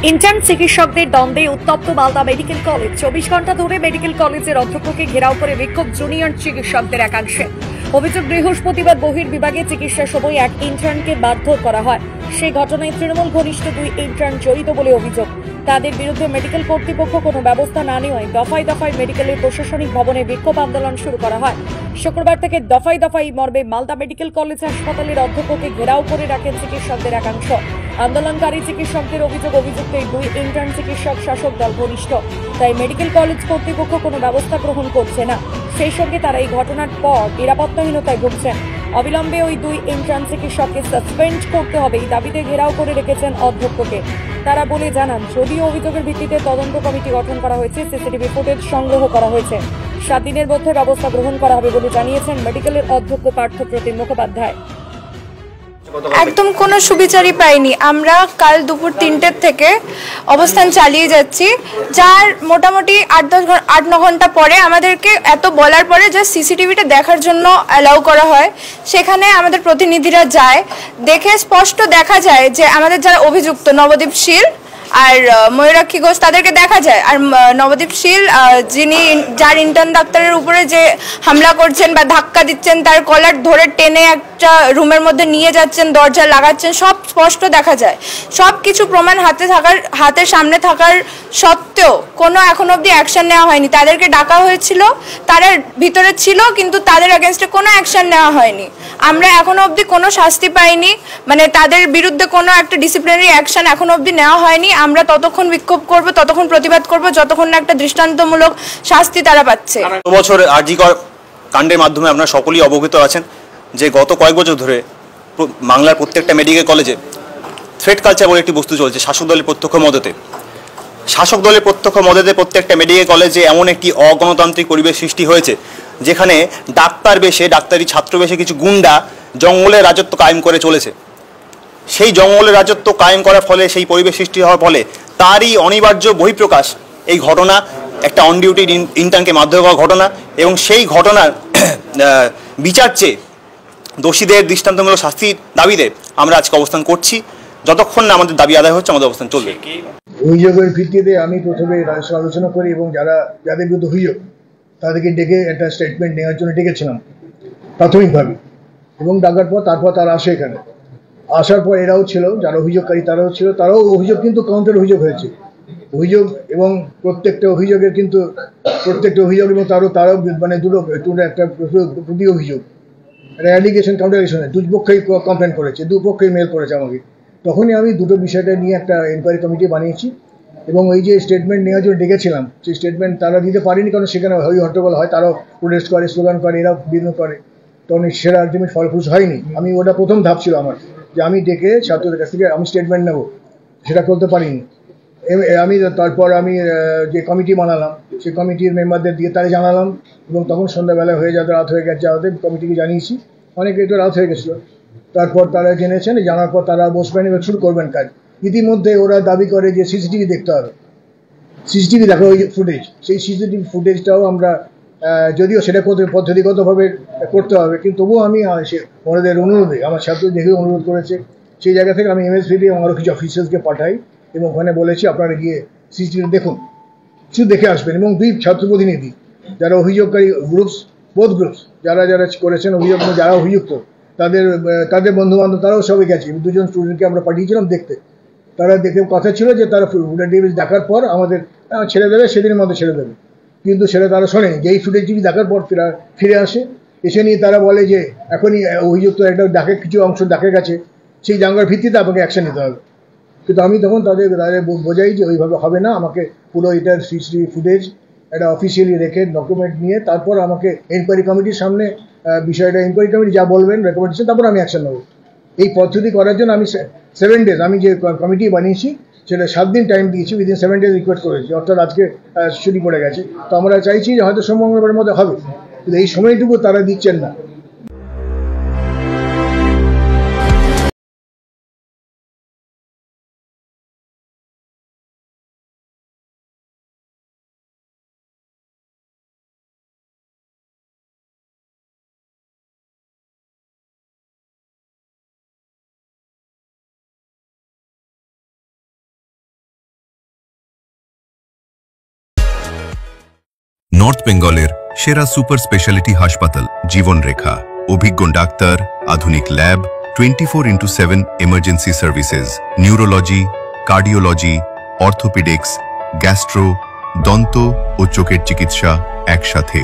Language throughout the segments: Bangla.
ইন্টার্ন চিকিৎসকদের দ্বন্দ্বে উত্তপ্ত মালদা মেডিকেল কলেজ। 24 ঘন্টা ধরে মেডিকেল কলেজের অধ্যক্ষকে ঘেরাও করে বিক্ষোভ জুনিয়র চিকিৎসকদের একাংশে। অভিযোগ, বৃহস্পতিবার বহির্বিভাগে চিকিৎসার সময় এক ইন্টার্নকে মারধর করা হয়। সেই ঘটনায় তৃণমূল ঘনিষ্ঠ 2 ইন্টার্ন জড়িত বলে অভিযোগ। তাদের বিরুদ্ধে মেডিকেল কর্তৃপক্ষ কোনো ব্যবস্থা না নেওয়ায় দফায় দফায় মেডিকেলের প্রশাসনিক ভবনে বিক্ষোভ আন্দোলন শুরু করা হয়। শুক্রবার থেকে দফায় দফায় মর্মে মালদা মেডিকেল কলেজ হাসপাতালের অধ্যক্ষকে ঘেরাও করে রাখেন চিকিৎসকদের একাংশ। আন্দোলনকারী চিকিৎসকদের অভিযোগ, অভিযুক্ত এই 2 ইন্টার্ন চিকিৎসক শাসক দল ঘনিষ্ঠ, তাই মেডিকেল কলেজ কর্তৃপক্ষ কোনো ব্যবস্থা গ্রহণ করছে না। সেই সঙ্গে তারা এই ঘটনার পর নিরাপত্তাহীনতায় ভুগছেন। অবিলম্বে ওই 2 ইন্টার্ন চিকিৎসককে সাসপেন্ড করতে হবে এই দাবিতে ঘেরাও করে রেখেছেন অধ্যক্ষকে। তারা বলে জানান, যদিও অভিযোগের ভিত্তিতে তদন্ত কমিটি গঠন করা হয়েছে, সিসিটিভি ফুটেজ সংগ্রহ করা হয়েছে, 7 দিনের মধ্যে ব্যবস্থা গ্রহণ করা হবে বলে জানিয়েছেন মেডিকেলের অধ্যক্ষ পার্থপ্রতিম মুখোপাধ্যায়। একদম কোনো সুবিচারই পাইনি। আমরা কাল দুপুর 3টের থেকে অবস্থান চালিয়ে যাচ্ছি, যার মোটামুটি 8-9 ঘন্টা পরে আমাদেরকে এত বলার পরে যে সিসিটিভিটা দেখার জন্য অ্যালাউ করা হয়, সেখানে আমাদের প্রতিনিধিরা যায়। দেখে স্পষ্ট দেখা যায় যে আমাদের যারা অভিযুক্ত নবদ্বীপ শীল আর ময়ূরাক্ষী ঘোষ, তাদেরকে দেখা যায়। আর নবদ্বীপ শীল, যিনি যার ইন্টার্ন ডাক্তারের উপরে যে হামলা করছেন বা ধাক্কা দিচ্ছেন, তার কলার ধরে টেনে একটা রুমের মধ্যে নিয়ে যাচ্ছেন, দরজা লাগাচ্ছেন, সব স্পষ্ট দেখা যায়। সব কিছু প্রমাণ হাতের সামনে থাকার সত্ত্বেও কোনো এখন অবধি অ্যাকশন নেওয়া হয়নি। তাদেরকে ডাকা হয়েছিল, তারা ভিতরে ছিল, কিন্তু তাদের এগেনস্টে কোনো অ্যাকশন নেওয়া হয়নি। আমরা এখনো অবধি কোনো শাস্তি পাইনি, মানে তাদের বিরুদ্ধে কোনো একটা ডিসিপ্লিনারি অ্যাকশন এখনো অবধি নেওয়া হয়নি। আমরা ততক্ষণ বিক্ষোভ করব, ততক্ষণ প্রতিবাদ করব, যতক্ষণ না একটা দৃষ্টান্তমূলক শাস্তি তারা পাচ্ছে। বছর আরজিকর কাণ্ডের মাধ্যমে আপনারা সকলেই অবগত আছেন যে গত কয়েক বছর ধরে বাংলার প্রত্যেকটা মেডিকেল কলেজে থ্রেট কালচার বলে একটি বস্তু চলছে। শাসক দলের প্রত্যক্ষ মদতে প্রত্যেকটা মেডিকেল কলেজে এমন একটি অগণতান্ত্রিক পরিবেশ সৃষ্টি হয়েছে, যেখানে ডাক্তারি ছাত্র বেশে কিছু গুন্ডা জঙ্গলের রাজত্ব কায়েম করে চলেছে। সেই জঙ্গলের রাজত্ব কায়েম করার ফলে, সেই পরিবেশ সৃষ্টি হওয়ার ফলে তারই অনিবার্য বহিঃপ্রকাশ এই ঘটনা, একটা অন ডিউটি ইন্টার্নকে মারধর করার ঘটনা। এবং সেই ঘটনার বিচার চেয়ে দোষীদের দৃষ্টান্তমূলক শাস্তির দাবিতে আমরা আজকে অবস্থান করছি। যতক্ষণ না আমাদের দাবি আদায় হচ্ছে, আমাদের অবস্থান চলবে। অভিযোগের ভিত্তিতে আমি প্রথমে আলোচনা করি এবং যাদের বিরুদ্ধে অভিযোগ তাদেরকে ডেকে একটা স্টেটমেন্ট নেওয়ার জন্য ডেকেছিলাম প্রাথমিকভাবে, এবং ডাকার পর তারপর তারা আসে। এখানে আসার পর এরাও ছিল, যারা অভিযোগকারী তারাও ছিল। তারাও অভিযোগ কিন্তু কাউন্টার অভিযোগ হয়েছে, অভিযোগ এবং প্রত্যেকটা অভিযোগ এবং তারাও মানে দুটো একটা প্রতি অভিযোগ, একটা অ্যালিগেশন কাউন্টার অ্যালিগেশন, দুপক্ষই কমপ্লেন করেছে, দুপক্ষই মেল করেছে আমাকে। তখনই আমি দুটো বিষয়টা নিয়ে একটা এনকোয়ারি কমিটি বানিয়েছি এবং ওই যে স্টেটমেন্ট নেওয়ার জন্য ডেকেছিলাম, সেই স্টেটমেন্ট তারা দিতে পারেনি, কারণ সেখানে হট্টগোল হয়, তারাও প্রোটেস্ট করে, স্লোগান করে, এরাও বিভিন্ন করে, তখন সেটা আলটিমেট ফলপ্রসূ হয়নি। আমি ওটা প্রথম ধাপ ছিল আমার, যে আমি ডেকে ছাত্রদের কাছ থেকে আমি স্টেটমেন্ট নেব, সেটা করতে পারিনি। তারপর আমি যে কমিটি বানালাম, সেই কমিটির মেম্বারদের দিয়ে তারা জানালাম, এবং তখন সন্ধ্যাবেলা হয়ে যাতে রাত হয়ে গেছে, কমিটিকে জানিয়েছি, অনেকে একটু রাত হয়ে গেছিলো। তারপর তারা জেনেছেন, জানার পর তারা বসবেন এবং শুরু করবেন কাজ। ইতিমধ্যে ওরা দাবি করে যে সিসিটিভি দেখতে হবে, সিসিটিভি দেখো ওই ফুটেজ, সেই সিসিটিভি ফুটেজটাও আমরা, যদিও সেটা পদ্ধতিগতভাবে করতে হবে, কিন্তু তবুও আমি ওনাদের অনুরোধে, আমার ছাত্র দেখে অনুরোধ করেছে, সেই জায়গা থেকে আমি এমএসপিডি এবং আরও কিছু অফিসার্সকে পাঠাই এবং ওখানে বলেছি আপনারা গিয়ে সিসিটিভি দেখুন, শুধু দেখে আসবেন। এবং 2 ছাত্র প্রতিনিধি যারা অভিযোগকারী বোথ গ্রুপস যারা করেছেন অভিযোগ, যারা অভিযুক্ত তাদের বন্ধুবান্ধব তারাও সবাই গেছে। 2 জন স্টুডেন্টকে আমরা পাঠিয়েছিলাম দেখতে। তারা দেখে কথা ছিল যে তারা ফুটেজ দেখার পর আমাদের ছেড়ে দেবে, সেদিনের মধ্যে ছেড়ে দেবে, কিন্তু সেটা তারা শোনেনি। যেই ফুটেজ দেখার পর ফিরে আসে, এসে নিয়ে তারা বলে যে এখনই অভিযুক্ত একটা কিছু অংশ দেখা গেছে, সেই জায়গার ভিত্তিতে আপনাকে অ্যাকশন নিতে হবে। কিন্তু আমি তখন তাদের বোঝাই যে ওইভাবে হবে না, আমাকে পুরো এটার সিসিটিভি ফুটেজ একটা অফিসিয়ালি রেখে ডকুমেন্ট নিয়ে তারপর আমাকে এনকোয়ারি কমিটির সামনে বিষয়টা, এনকোয়ারি কমিটি যা বলবেন রেকমেন্ডেশন, তারপর আমি অ্যাকশন নেব। এই পদ্ধতি করার জন্য আমি 7 days, আমি যে কমিটি বানিয়েছি সেটা 7 দিন টাইম দিয়েছি, উইদিন 7 days রিকোয়েস্ট করেছি, অর্থাৎ আজকে ছুটি পড়ে গেছে। তো আমরা চাইছি যে হয়তো সোমবারের মধ্যে হবে, কিন্তু এই সময়টুকু তারা দিচ্ছেন না। নর্থ বেঙ্গলের সেরা সুপার স্পেশালিটি হাসপাতাল জীবন রেখা। অভিজ্ঞ ডাক্তার, আধুনিক lab, 24/7 emergency services, neurology, cardiology, orthopaedics, gastro, দন্ত ও চোখের চিকিৎসা একসাথে,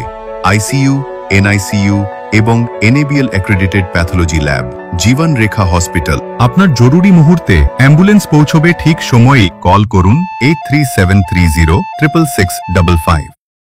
আইসিইউ, এনআইসিইউ এবং NABL অ্যাক্রেডিটেড প্যাথোলজি ল্যাব। জীবন রেখা হসপিটাল। আপনার জরুরি মুহূর্তে অ্যাম্বুলেন্স পৌঁছবে ঠিক সময়ে। কল করুন 83730 66655।